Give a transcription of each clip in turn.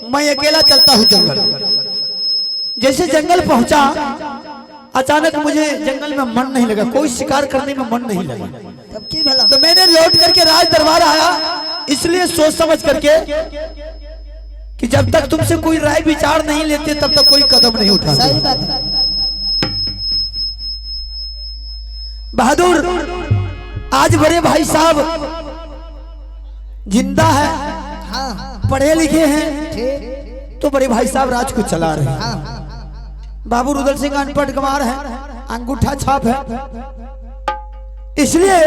मैं अकेला चलता हूँ जंगल। जैसे जंगल पहुंचा, अचानक मुझे जंगल में मन नहीं लगा, कोई शिकार करने में मन नहीं लगा। तब की भला तो मैंने लौट करके राज दरबार आया, इसलिए सोच समझ करके कि जब तक तुमसे कोई राय विचार नहीं लेते तब तक कोई कदम नहीं उठाते। सही बात है। बहादुर, आज बड़े भाई साहब जिंदा है, हाँ पढ़े लिखे हैं, ठीक, तो बड़े भाई साहब राज को चला रहे हैं। हाँ बाबू रुदल सिंह अनपढ़ गंवार है, अंगूठा छाप है, इसलिए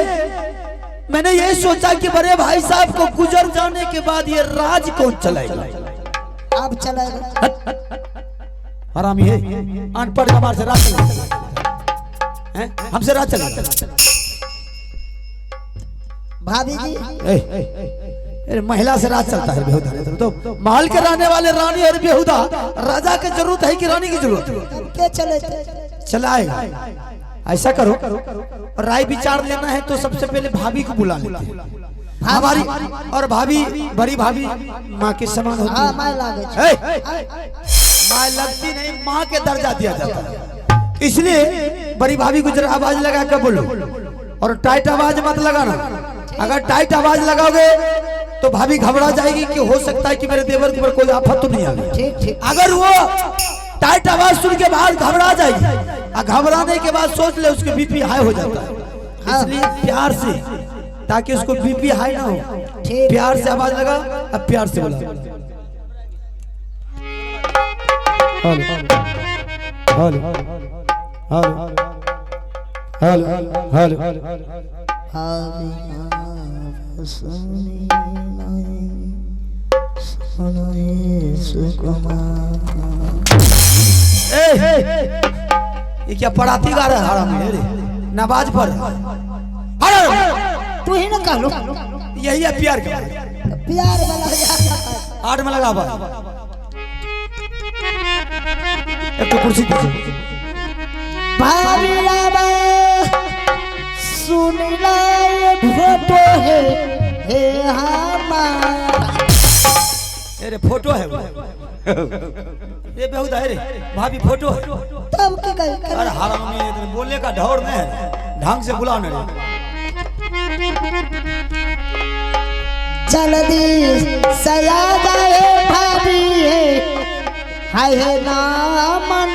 मैंने ये सोचा कि बड़े भाई साहब को गुजर जाने के बाद ये राज कौन चलाएगा। अब चलेगा। हरामी है, अनपढ़ गंवार से राज चला, हमसे राज चला। भाभी जी अरे महिला से राज चलता है बेहुदा, तो महल के रहने वाले रानी और बेहुदा, राजा की जरूरत है कि रानी की जरूरत है? क्या चले चलाएगा। ऐसा करो, राय विचार लेना है तो सबसे पहले भाभी को बुला लेते हैं। हमारी और भाभी, बड़ी भाभी माँ के समान होती हाँ है। माय लागे माँ लगती नहीं, माँ के दर्जा दिया जाता है। इसलिए बड़ी भाभी को जरा आवाज लगा कर बोलो, और टाइट आवाज मत लगाना। अगर टाइट आवाज लगाओगे तो भाभी घबरा जाएगी कि हो सकता है कि मेरे देवर के ऊपर कोई आफत तो नहीं आ गई। ठीक ठीक। अगर वो टाइट आवाज सुन के बाद घबरा जाएगी, और घबराने के बाद सोच ले उसके बीपी हाई हो जाता है। इसलिए प्यार से, ताकि उसको बीपी हाई ना हो, प्यार से आवाज लगा। अब प्यार से बोला, hello hello hello hello hello. ये क्या पढ़ाती गा रहा है? हरामी रे, नवाज पर तू ही ना कह लो। यही है प्यार का। प्यार वाला 8 में लगा बा। एक तो कुर्सी पीछे। भाभी लाबा सुन ला ये फोटो है हमारा। अरे फोटो है वो। ये बेहुदा है रे, भाभी फोटो है। तब के कहीं अरे हरामी, इधर बोलने का ढौर नहीं है, ढंग से बुला मेरे। चल दी सया जाए भाभी है ना मन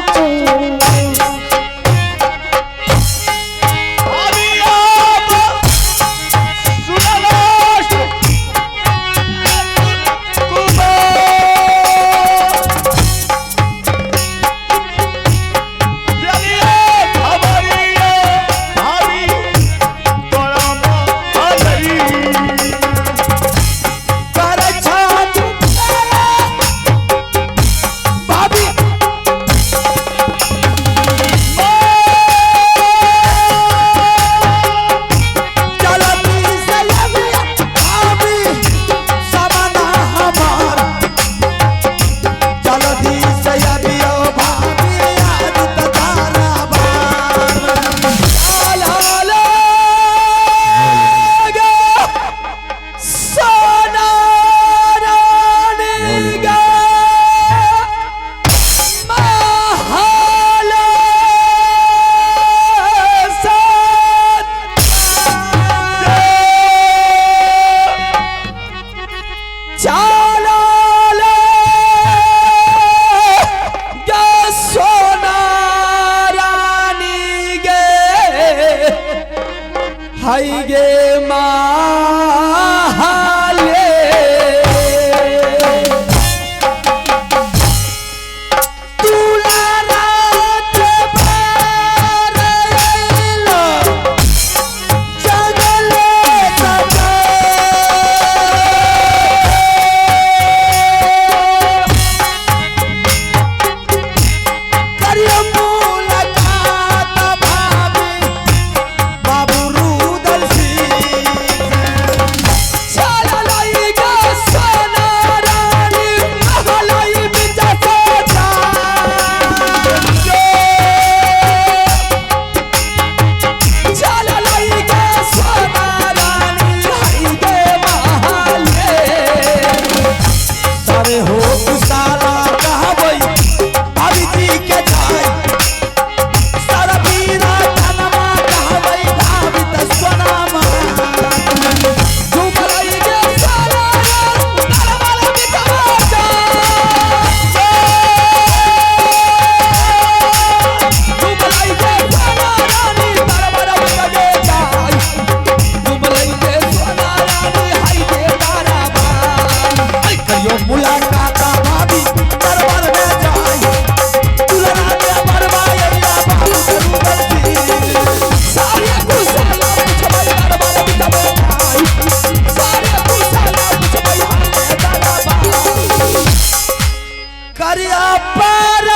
करिया पर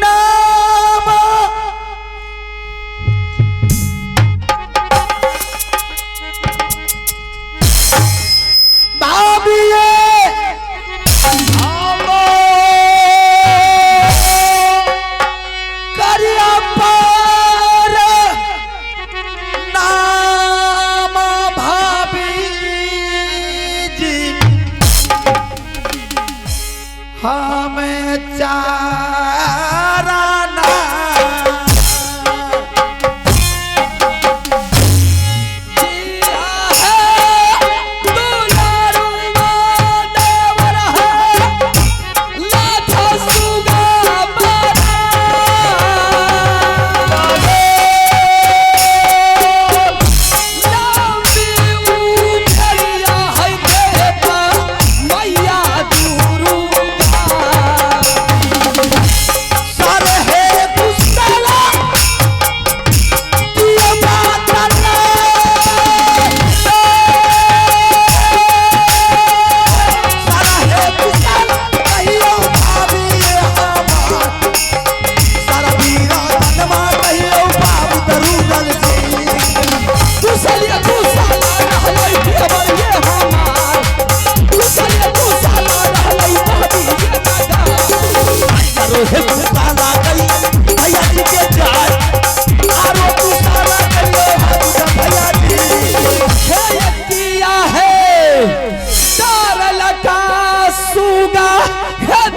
नाम भाभिए करिया पर नाम भाभी जी हमें चाराना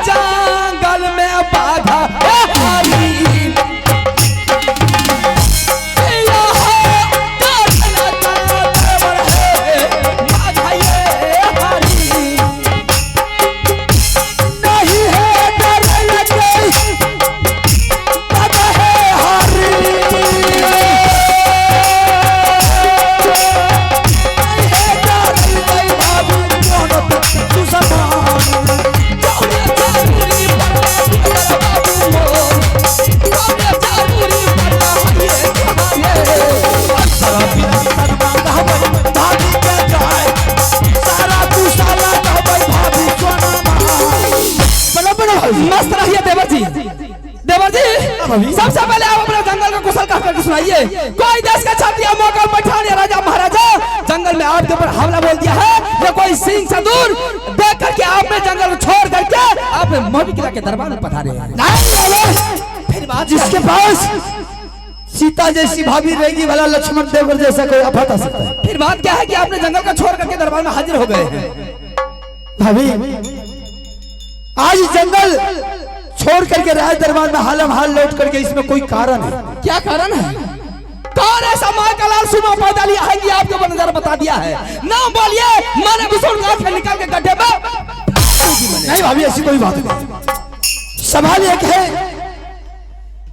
जंगल में बाधा मस्त रहिए देवर जी। देवर जी सबसे पहले आप अपने जंगल का कुशल कह करके सुनाइए। कोई देश का क्षत्रिय मोगल पठान या राजा महाराजा जंगल में आपके ऊपर हमला बोल दिया है या कोई सिंह से दूर देख करके आपने जंगल को छोड़ करके आपने मोदी किला के दरबार में पधारे हैं। फिर बात जिसके पास सीता जैसी भाभी रहेगी भला लक्ष्मण देवर जैसा कोई आफत आ सकता है। फिर बात क्या है कि आपने जंगल को छोड़ करके दरबार में हाजिर हो गए हैं। भाभी आज जंगल छोड़ करके राज दरबार में हालम हाल लौट करके इसमें कोई कारण है? क्या कारण है? कौन ऐसा माँ का लाल सुनो पैदा लिया है कि आपके ऊपर नजर बता दिया है? नाम बोलिए, मैंने घुसूर निकाल के गड्ढे में। नहीं भाभी ऐसी कोई बात नहीं। सवाल एक है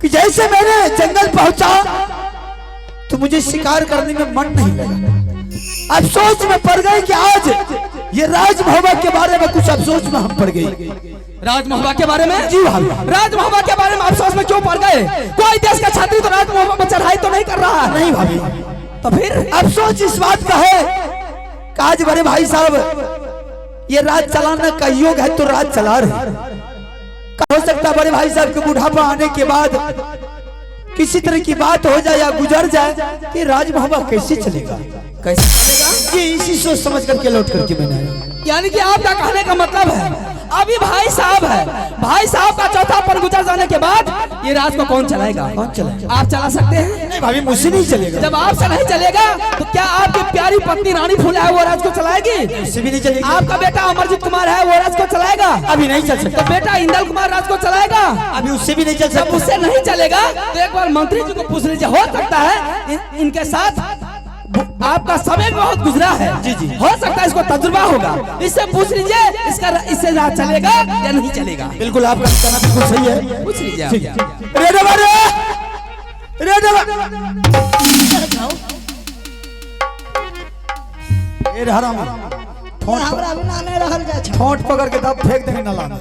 कि जैसे मैंने जंगल पहुंचा तो मुझे शिकार करने में मन नहीं लगा। अफसोस में पड़ गए कि आज ये राजमहबा के बारे में कुछ अफसोस में हम पड़ गए। राजमहबा के बारे में? जी भाभी। राजमहबा के बारे में अफसोस में क्यों पड़ गए? कोई देश का छात्री तो राजमहबा पर चढ़ाई तो नहीं कर रहा है। नहीं भाभी। तो फिर अफसोस इस बात का है कि आज बड़े भाई साहब ये राज चलाना का योग है तो राज चला रहे। हो सकता बड़े भाई साहब के बुढ़ापा आने के बाद किसी तरह की बात हो जाए या गुजर जाए कि राजमहबा कैसे चलेगा, कैसे चलेगा? ये इसी सोच समझ करके लौट करके मैंने आया। यानी कि आपका कहने का मतलब है अभी भाई साहब है, भाई साहब का चौथा पर गुजर जाने के बाद ये राज को कौन चलाएगा? कौन चलाएगा? आप चला सकते हैं? नहीं भाभी मुझसे नहीं चलेगा। जब आपसे नहीं चलेगा तो क्या आपकी प्यारी पत्नी रानी फूला है वो राज को चलाएगी? उससे भी नहीं चलेगी। आपका बेटा अमरजीत कुमार है वो राज को चलाएगा? अभी नहीं चल सकता। तो बेटा इंदल कुमार राज को चलाएगा? अभी उससे भी नहीं चल जब सकता। उससे नहीं चलेगा तो एक बार मंत्री जी को पूछ लीजिए, हो सकता है इनके साथ आपका समय बहुत गुजरा है। जी जी। हो सकता है इसको तजुर्बा होगा, इससे पूछ लीजिए इससे राज चलेगा या नहीं चलेगा। बिल्कुल आपका कहना बिल्कुल सही है। पूछ लीजिए आप। ठोंठ पकड़ के दब फेंक देंगे नाला में।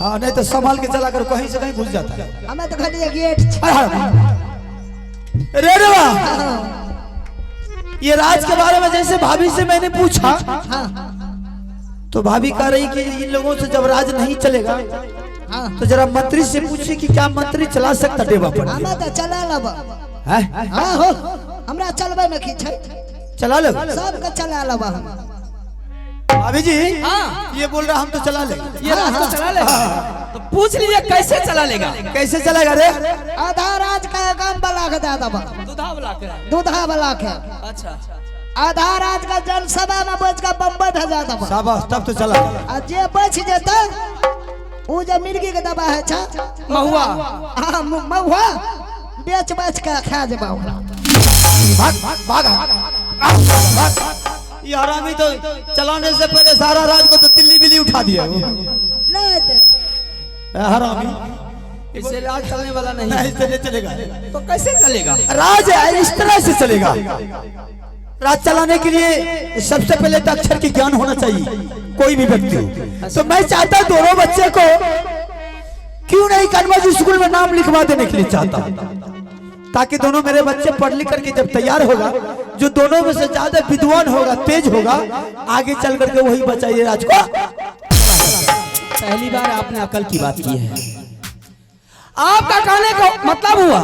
हाँ नहीं तो संभाल के चला कर कहीं से कहीं घुस जाता है। हमें तो खाली गेट ये राज के बारे में जैसे भाभी से मैंने पूछा, हाँ तो भाभी कह रही कि इन लोगों से जब राज नहीं चलेगा हाँ तो जरा मंत्री से पूछे कि क्या मंत्री चला सकता डेबा पर। हमें तो चला लब। है? हाँ हो, हमरा चलबे में की छै, चला ले सबके चला लब हम। भाभी जी हाँ। ये बोल रहा हम तो चला ले। ये राज को चला लेगा, तो पूछ लीजिए कैसे चला लेगा। कैसे चलेगा रे? आधा राज का काम बला के दे दब, दूधा वाला के। दूधा वाला के। अच्छा आधा राज का जनसभा में बच का बम्बई भेजा दब। शाबाश, तब तो चला। आ जे बच जेता उ जे मिर्गी के दबा है छा महुआ। हां महुआ बेच बेच के खा जेबा ओकरा। भाग भाग भाग। ये हरामी तो चलाने से पहले सारा राज को तो तिल्ली बिल्ली उठा दिया वो। नहीं दे हरामी, इससे राज चलने वाला नहीं। नहीं इससे नहीं चलेगा। तो कैसे चलेगा? राज है इस तरह से चलेगा। राज चलाने के लिए सबसे पहले तो अक्षर की ज्ञान होना चाहिए, कोई भी व्यक्ति हो। तो मैं चाहता हूं दोनों बच्चे को क्यों नहीं कन्वर्ज स्कूल में नाम लिखवा देने के लिए चाहता हूं, ताकि दोनों मेरे बच्चे पढ़ लिख करके जब तैयार होगा, जो दोनों में से ज्यादा विद्वान होगा, तेज होगा, आगे चल करके वही बच्चा ये राज को। पहली बार आपने अकल की बात की है। आपका कहने का मतलब हुआ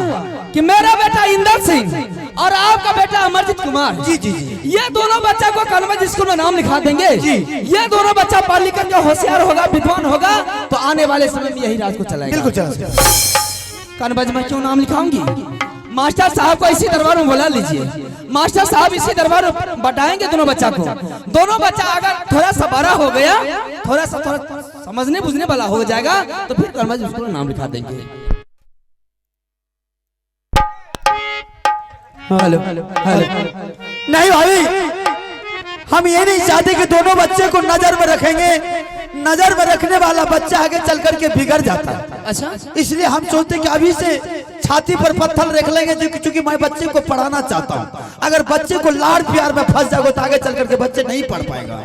कि मेरा बेटा इंदर सिंह और आपका बेटा अमरजीत कुमार, जी जी जी, ये दोनों बच्चा को कन्वर्ज स्कूल में नाम लिखा देंगे। जी, ये दोनों बच्चा पढ़ लिख करके होशियार होगा, विद्वान होगा, तो आने वाले समय में यही राज को चलाएगा। बिल्कुल चला। कन्वर्ज में क्यों नाम लिखाऊंगी? मास्टर साहब को इसी दरबार में बुला लीजिए, मास्टर साहब इसी दरबार में बताएंगे दोनों बच्चा को। दोनों बच्चा अगर थोड़ा सा बड़ा हो गया, थोड़ा समझने बुझने वाला हो जाएगा, तो फिर कन्वर्ज स्कूल में नाम लिखा देंगे। हेलो हेलो नहीं भाई, हम ये नहीं चाहते कि दोनों बच्चे को नजर में रखेंगे। नजर में रखने वाला बच्चा आगे चल करके बिगड़ जाता है। अच्छा, इसलिए हम सोचते हैं कि अभी से छाती पर पत्थर रख लेंगे, क्योंकि मैं बच्चे को पढ़ाना चाहता हूँ। अगर बच्चे को लाड़ प्यार में फंस जाओगे तो आगे चल करके बच्चे नहीं पढ़ पाएगा।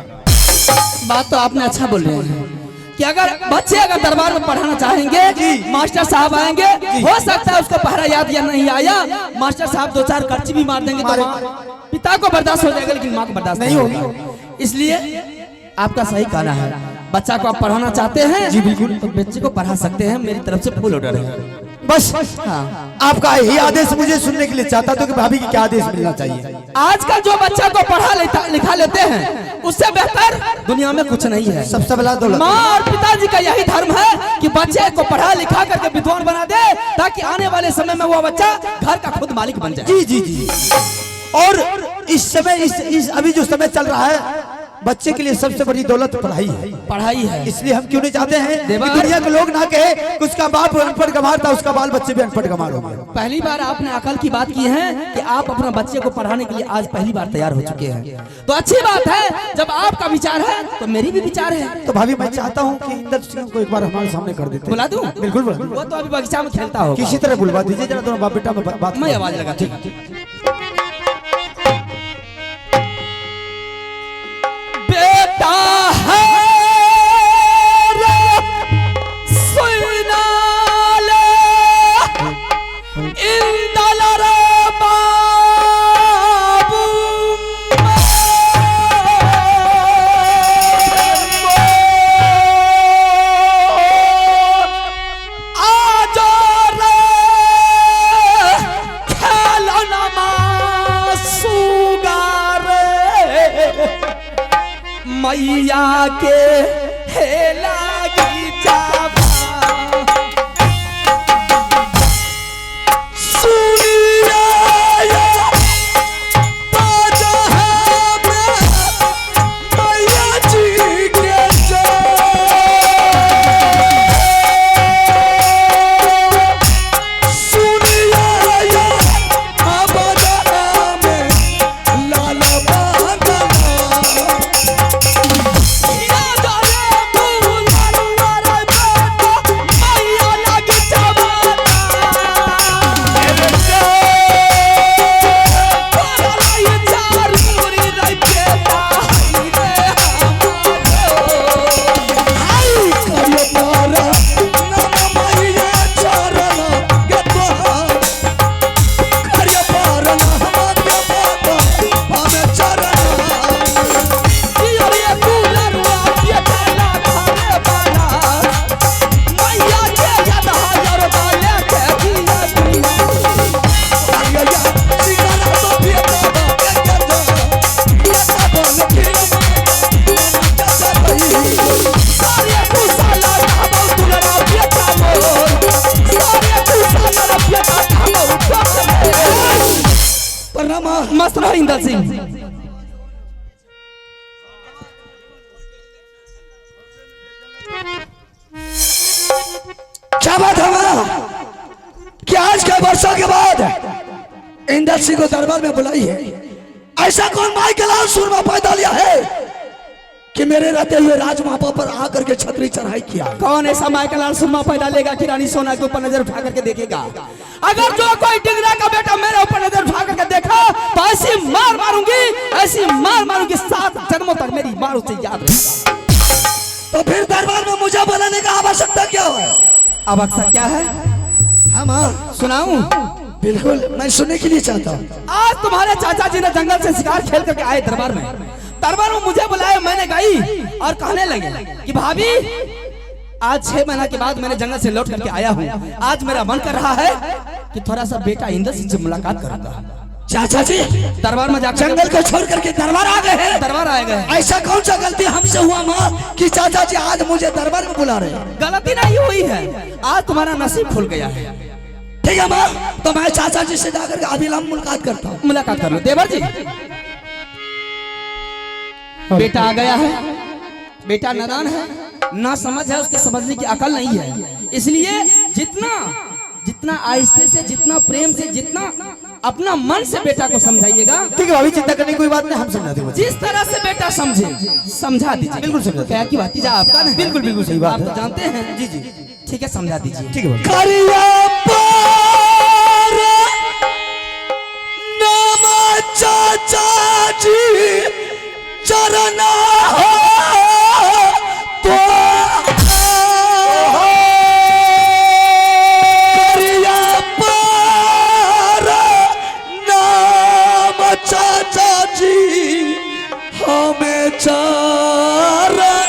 बात तो आपने अच्छा बोल रहे हैं कि अगर बच्चे अगर दरबार में पढ़ाना चाहेंगे, मास्टर साहब आएंगे, हो सकता है उसको पहरा याद या नहीं आया, मास्टर साहब दो चार कर्ची भी मार देंगे तो पिता को बर्दाश्त हो जाएगा, लेकिन माँ को बर्दाश्त नहीं होगी। इसलिए आपका सही कहना है, बच्चा को आप पढ़ाना चाहते हैं जी बिल्कुल, तो बच्चे को पढ़ा सकते हैं। मेरी तरफ से फुल ऑर्डर है। बस हाँ, आपका यही आदेश मुझे सुनने के लिए चाहता था कि भाभी की क्या आदेश मिलना चाहिए। आजकल जो बच्चा को पढ़ा लिखा लेते हैं, उससे बेहतर दुनिया में कुछ नहीं है। सबसे बड़ा दौलत माँ और पिताजी का यही धर्म है कि बच्चे को पढ़ा लिखा करके विद्वान बना दे, ताकि आने वाले समय में वो बच्चा घर का खुद मालिक बन जाए। जी जी जी। और इस समय इस अभी जो समय चल रहा है, बच्चे के लिए सबसे बड़ी दौलत पढ़ाई है। पढ़ाई है, इसलिए हम क्यों नहीं चाहते हैं कि दुनिया के लोग ना कहे कि उसका बाप अनपढ़ गंवार था, उसका बाल बच्चे भी अनपढ़ गंवार हो गए। पहली बार आपने अकल की बात की है कि आप अपना बच्चे को पढ़ाने के लिए आज पहली बार तैयार हो चुके हैं, तो अच्छी बात है। जब आपका विचार है तो मेरी भी विचार है। तो भाभी मैं चाहता हूँ कि इंदर सिंह को एक बार हमारे सामने कर देते। बुला दूं? बिल्कुल बुला दूं। वो तो अभी बगीचा में खेलता होगा, किसी तरह बुलवा दीजिए जरा, दोनों बाप बेटा में बात। मैं आवाज लगा। ठीक बेटा है मैया के हेला 6 वर्षों के बाद इंदर सिंह को दरबार में बुलाई है। ऐसा कौन माई के लाल सुरमा पैदा लिया है कि मेरे रहते हुए राजमापा पर आकर के छतरी चढ़ाई किया? कौन ऐसा माइकल लाल सुरमा पैदा लेगा कि रानी सोना के ऊपर नजर उठा करके देखेगा? अगर जो कोई डिंगरा का बेटा मेरे ऊपर नजर उठा करके देखा तो ऐसी मार मारूंगी, ऐसी मार मारूंगी 7 जन्मों तक मेरी मार उसे याद रहेगा। तो फिर दरबार में मुझे बुलाने का आवश्यकता क्या है? आवश्यकता क्या है? हाँ सुनाऊं? बिल्कुल, मैं सुनने के लिए चाहता हूँ। आज तुम्हारे चाचा जी ने जंगल से शिकार खेल करके आए दरबार में। दरबार में मुझे बुलाया, मैंने गाई और कहने लगे कि भाभी आज 6 महीना के बाद मैंने जंगल से लौट करके आया हूँ। आज मेरा मन कर रहा है कि थोड़ा सा बेटा इंदर सिंह से मुलाकात करूंगा। चाचा जी दरबार में जाकर जंगल को छोड़ करके दरबार आ गए हैं? दरबार आए गए। ऐसा कौन सा गलती हमसे हुआ माँ कि चाचा जी आज मुझे दरबार में बुला रहे हैं? गलती नहीं हुई है, आज तुम्हारा नसीब खुल गया है। ठीक है माँ, तो मैं चाचा जी से जाकर के अभिलंब मुलाकात करता हूँ। मुलाकात कर लो। देवर जी बेटा आ गया है, बेटा नादान है, ना समझ है, उसके समझने की अकल नहीं है। इसलिए जितना आहिस्ते से, जितना प्रेम से, जितना अपना मन से बेटा को समझाइएगा। ठीक है भाभी, चिंता करने की कोई बात नहीं, हम समझा देंगे। जिस तरह से बेटा समझे समझा दीजिए। बिल्कुल समझा। क्या की भतीजा आपका ना? बिल्कुल बिल्कुल सही बात आप है। जानते हैं। जी जी ठीक है, समझा दीजिए। ठीक है। करिया पार नाम चाचा जी चरना हो तो करिया पार नाम चाचा जी हमें चरना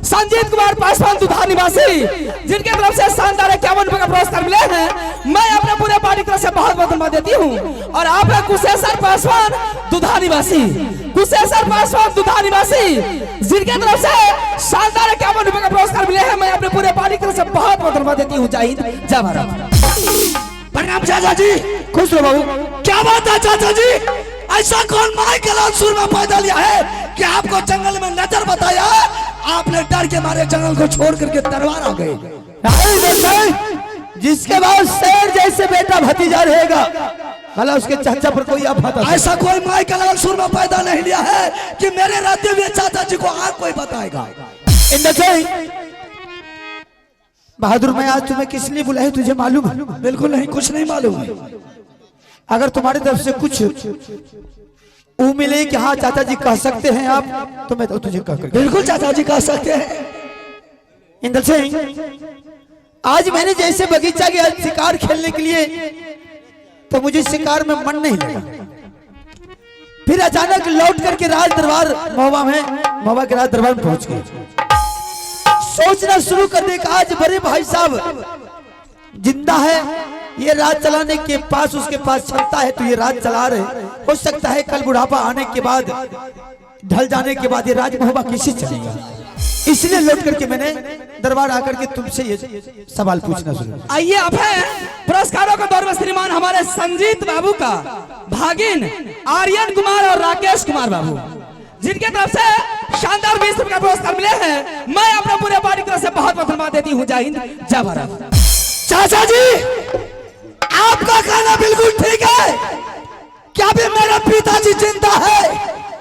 संजीत कुमार पासवान दुधा निवासी, जिनके तरफ से शानदार 51 रुपए का पुरस्कार मिले हैं, मैं अपने पूरे पार्टी की तरफ से बहुत बहुत धन्यवाद देती हूँ। और आप है कुशेश्वर पासवान दुधा निवासी, कुशेश्वर पासवान दुधा निवासी, जिनके तरफ से शानदार 51 रुपए का पुरस्कार मिले हैं, मैं अपने पूरे पार्टी की तरफ से बहुत बहुत धन्यवाद देती हूँ। जय हिंद, जय भारत। प्रणाम चाचा जी। खुश रहो बाबू। क्या बात है चाचा जी? ऐसा कौन माई के लाल सुर में पैदा लिया है कि आपको जंगल में नजर बताया, आपने डर के मारे जंगल को छोड़ करके दरबार आ गए? जिसके बाद शेर जैसे बेटा भतीजा रहेगा, भला उसके चाचा पर कोई आफत? ऐसा कोई माई के लाल सुर में पैदा नहीं लिया है कि मेरे रहते हुए चाचा जी को आज कोई बताएगा। बहादुर, मैं आज तुम्हें किस लिए बुलाया तुझे मालूम है? बिल्कुल नहीं, कुछ नहीं मालूम है। अगर तुम्हारी तरफ से कुछ मिले कि हाँ चाचा जी कह सकते हैं आप, तो मैं तो तुझे कह कर। बिल्कुल चाचा जी कह सकते हैं। इंदर सिंह, आज मैंने जैसे बगीचा गया शिकार खेलने के लिए, तो मुझे शिकार में मन नहीं लगा। फिर अचानक लौट करके राज दरबार महुआ के राज दरबार में पहुंच गए। सोचना शुरू कर दे कि आज बड़े भाई साहब जिंदा है, ये राज चलाने के पास उसके पास क्षमता है, तो ये राज चला रहे। हो सकता है कल बुढ़ापा आने के बाद, ढल जाने के बाद ये राज महुआ कैसे चलेगा। इसलिए लौट करके मैंने दरबार आकर के तुमसे ये सवाल पूछना शुरू। आइए आप हैं पुरस्कारों का दौर में श्रीमान हमारे संजीत बाबू का भागिन आर्यन कुमार और राकेश कुमार बाबू, जिनके तरफ से शानदार 20 रुपए का पुरस्कार मिले हैं। मैं अपने पूरे पार्टी की तरफ से बहुत बहुत धन्यवाद देती हूँ। जय हिंद, जय भारत। चाचा जी, आपका कहना बिल्कुल ठीक है। क्या भी मेरे पिताजी जिंदा है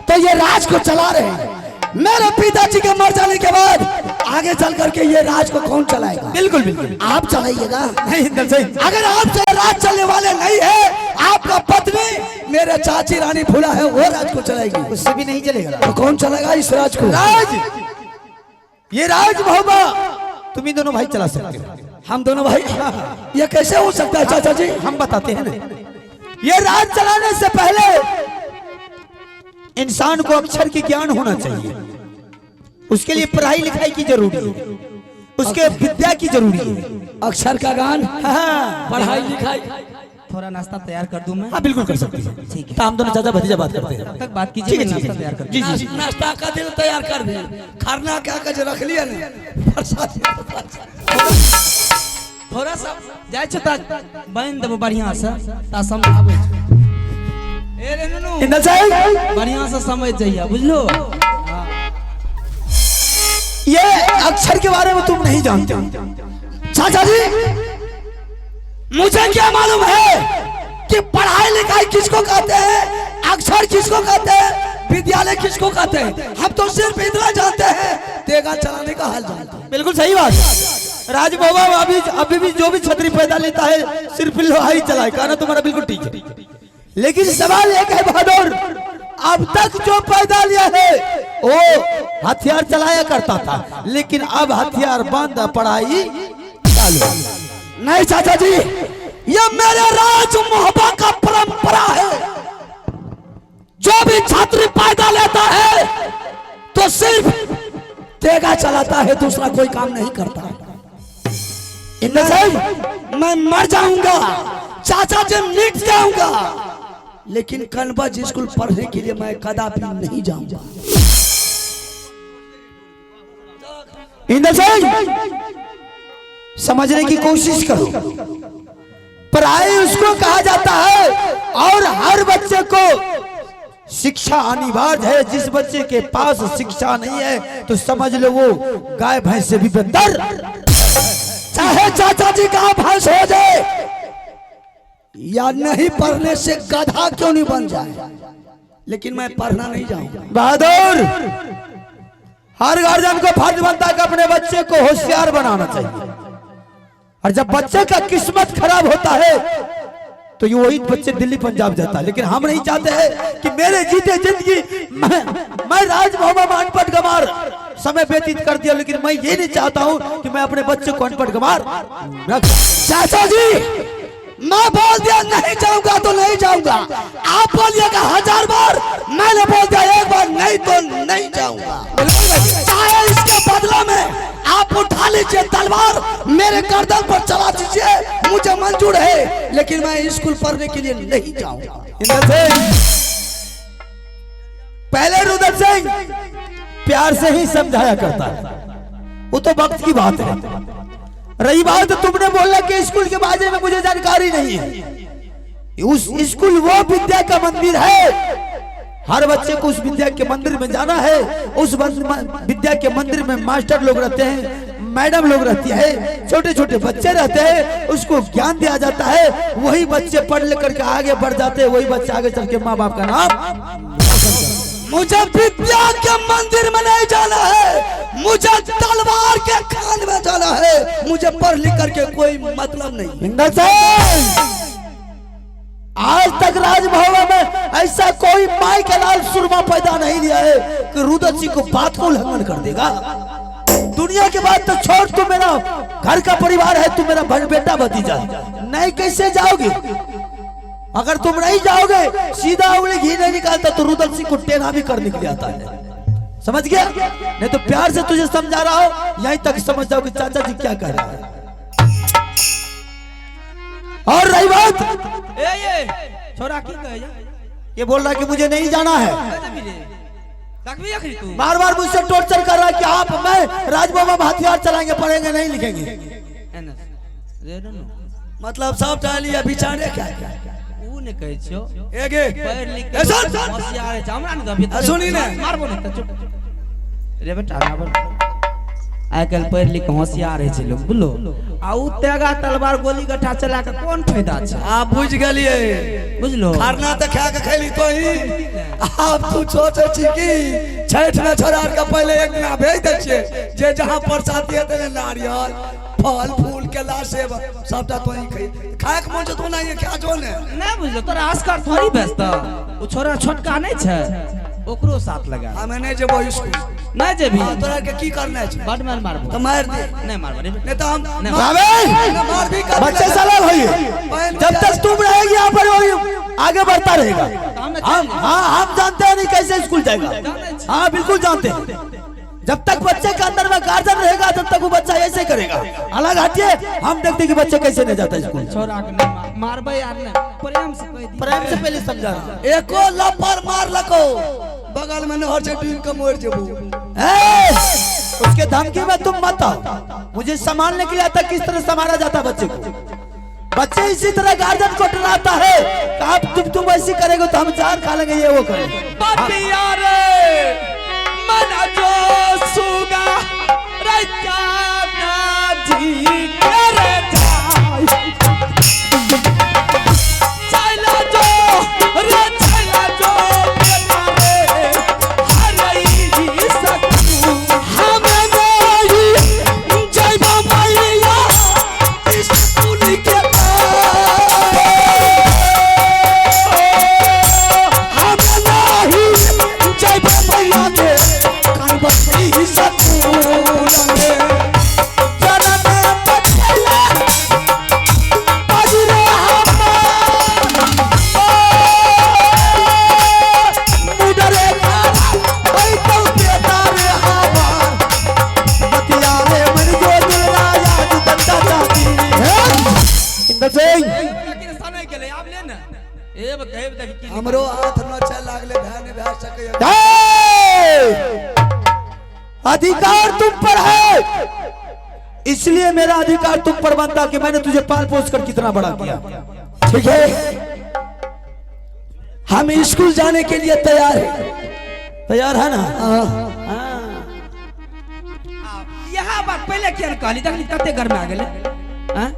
तो ये राज को चला रहे हैं, मेरे पिताजी के मर जाने के बाद आगे चल करके ये राज को कौन चलाएगा? बिल्कुल बिल्कुल आप चलाइएगा। नहीं इंदल सिंह, अगर आपसे राज चलने वाले नहीं है, आपका पत्नी मेरे चाची रानी फूला है, वो राज को चलाएगी। उससे भी नहीं चलेगा। तो कौन चलाएगा इस राज को? राज, ये राज भोबा तुम ही दोनों भाई चला सकते हो। हम दोनों भाई? ये कैसे हो सकता है चाचा जी? हम बताते हैं ना। ये राज चलाने से पहले इंसान को अक्षर की ज्ञान होना चाहिए। उसके लिए पढ़ाई लिखाई की जरूरी है, उसके विद्या की जरूरी है। अक्षर का ज्ञान, हाँ, पढ़ाई लिखाई। थोड़ा नाश्ता तैयार कर दूं मैं? हाँ बिल्कुल कर सकती है। ठीक है। तो हम दोनों चाचा भतीजा बात करते हैं। तक बात ठीक कीजिए, है, मैं ठीक है। नाश्ता तैयार कर जी जी जी। नाश्ता का दिल तैयार कर दे, खाना क्या कर रख लिया ना? थोड़ा सा जाय छ त बन देबो बढ़िया से ता समझाबै छ। ए रे नुनु, इंदल सिंह, बढ़िया से समझ जाइए, बुझलो? ये अक्षर के बारे में तुम नहीं जानते हो। चाचा जी, मुझे क्या मालूम है कि पढ़ाई लिखाई किसको कहते हैं, अक्षर किसको कहते हैं, विद्यालय किसको कहते हैं? हम तो सिर्फ इतना जानते हैं, तेगा चलाने का हाल जानते हैं। बिल्कुल सही बात है। राज बाबा अभी भी जो भी छतरी पैदा लेता है सिर्फ लोहाई चलाए, कहना तुम्हारा बिल्कुल ठीक है। लेकिन सवाल एक है बहादुर, अब तक जो पैदा लिया है वो हथियार चलाया करता था, लेकिन अब हथियार बंद, पढ़ाई चालू। नहीं चाचा जी, ये मेरे राज मोहब्बा का परंपरा है। जो भी छात्र पैदा लेता है तो सिर्फ तेगा चलाता है, दूसरा कोई काम नहीं करता। इंदर साहब, मैं मर जाऊंगा, चाचा जी मिट जाऊंगा, लेकिन कन्वर्ज स्कूल पढ़ने के लिए मैं कदापि नहीं जाऊंगा। इंदर सिंह, समझने की कोशिश करो। पढ़ाई उसको कहा जाता है और हर बच्चे को शिक्षा अनिवार्य है। जिस बच्चे के पास शिक्षा नहीं है तो समझ लो वो गाय भैंस से भी बेहतर, चाहे चाचा जी का भैंस हो जाए या नहीं पढ़ने से गधा क्यों नहीं बन जाए, लेकिन मैं पढ़ना नहीं जाऊंगा। बहादुर, हर गार्जियन को फर्ज बनता है कि अपने बच्चे को होशियार बनाना चाहिए। और जब बच्चे का किस्मत खराब होता है तो ये वही बच्चे दिल्ली पंजाब जाता है। लेकिन हम नहीं चाहते हैं कि मेरे जीते जिंदगी मैं राज मोहम्मद में अनपढ़ गमार समय व्यतीत कर दिया, लेकिन मैं ये नहीं चाहता हूं कि मैं अपने बच्चे को अनपढ़ गमार। चाचा जी, मैं बोल दिया नहीं जाऊंगा तो नहीं जाऊंगा, आप बोलिएगा 1000 बार, मैंने बोल दिया एक बार, नहीं तो नहीं जाऊंगा। चाहे इसके बदला में आप उठा लीजिए तलवार, मेरे गर्दन पर चला दीजिए, मुझे मंजूर है, लेकिन मैं स्कूल पढ़ने के लिए नहीं जाऊंगा। इंदर सिंह, पहले रुदल सिंह प्यार से ही समझाया करता है, वो तो वक्त की बात है। रही बात तुमने बोला कि स्कूल के बारे में मुझे जानकारी नहीं है। उस स्कूल वो विद्या का मंदिर है, हर बच्चे को उस विद्या के मंदिर में जाना है। उस विद्या के मंदिर में मास्टर लोग रहते हैं, मैडम लोग रहती है, छोटे छोटे बच्चे रहते हैं, उसको ज्ञान दिया जाता है। वही बच्चे पढ़ लिख करके आगे बढ़ जाते हैं, वही बच्चे आगे चल के माँ बाप का नाम। मुझे विद्या के मंदिर में नहीं जाना है, मुझे तलवार के खान में जाना है। मुझे पढ़ लिख करके कोई मतलब नहीं। इंदर सिंह, आज तक राजभवन में ऐसा कोई माई का लाल सुरमा पैदा नहीं लिया है कि रुदल सिंह को बात को उल्लंघन कर देगा। दुनिया के बाद तो छोड़, तू मेरा घर का परिवार है, तू मेरा बेटा भतीजा, नहीं कैसे जाओगे? अगर तुम नहीं जाओगे, सीधा उंगली घी नहीं निकालता तो रुदल सिंह को टेढ़ा भी करने के लिए आता है। समझ गया? नहीं तो प्यार से तुझे समझा रहा हो, यहीं तक समझ जाओ कि चाचा जी क्या कह रहा है। और रही बात, ये छोरा की कहे जा, ये बोल रहा है कि मुझे नहीं जाना है, तू बार बार मुझसे टॉर्चर कर रहा है कि आप मैं राजबाबा में हथियार चलाएंगे, पढ़ेंगे नहीं, लिखेंगे। मतलब सब डालिए बिचारे क्या क्या ने कहे छो एगे पढ़ लिख ए सुन होशियार है, हमरा न सुनी ने मारबो नहीं त चुप रे बेटा ना बोल आइ काल्हि पढ़ि लिख होशियार है छै लोग बुझलो आ उ तेगा तलवार गोली गठा चला के कोन फायदा छै आप बुझ गेलिए बुझलो खरना तो खा के खैली तो ही आप तू सोचे छी कि छठ में छोड़ा के पहले एक दिना भेज दे छिए जे जहां प्रसाद देते ने नारियल फल फूल केला सेब सबटा तो ही खाए के मन छै तो नहीं क्या जो ने नहीं बुझलो तोरा आस्कर थोड़ी बेचता उ छोरा छोटका नहीं छै ओकरो साथ लगा हमें नहीं जेबो स्कूल नहीं जेबी तोरा के की करना छै बड मार मारबो तो मार दे नहीं मारबो नहीं तो हम बाबे मार भी कर बच्चे साला होइए जब तक तुम रहेगी यहाँ पर वही आगे बढ़ता रहेगा हम जानते हैं नहीं कैसे स्कूल जाएगा हाँ बिल्कुल जानते हैं जब तक बच्चे के अंदर में गार्जियन रहेगा तब तक वो बच्चा ऐसे करेगा अलग हटिए हम देखते कि बच्चे कैसे नहीं जाता स्कूल छोरा के नहीं मारबे यार ने प्रेम से कह दी प्रेम से पहले समझा एको लपर मार लको बगल में नहर से डूब के मर जेबू उसके धमकी में तुम मत आओ मुझे संभालने के लिए आता किस तरह संभाला जाता बच्चे को बच्चे इसी तरह गार्जियन को डराता है कि आप तुम ऐसी करेंगे तो हम जान खा लेंगे ये वो करेंगे बतिया रे मन जो सुगा रजा जी करे जाय चला जो रे चला जो बेटा रे हरई सकू हम नहीं जइबा मैया स्कूल के हम नहीं जइबा मैया के कान बसई सकूल में जनम बचला बाजरे मुडरे काला ओई तो बेटा रे हवा बतिया रे मन जो दिल याद दंता जाती इंदर सिंह लेकिन सने गेले आब ले ना ए बताए बता कि हमरो हाथ न चल लागले भाने भा सके अधिकार तुम पर है इसलिए मेरा अधिकार तुम पर बनता कि मैंने तुझे पाल पोस कर कितना बड़ा किया ठीक है हम स्कूल जाने के लिए तैयार हैं तैयार है ना यहाँ बात पहले क्या कहली देखली कते घर में आ गेले हैं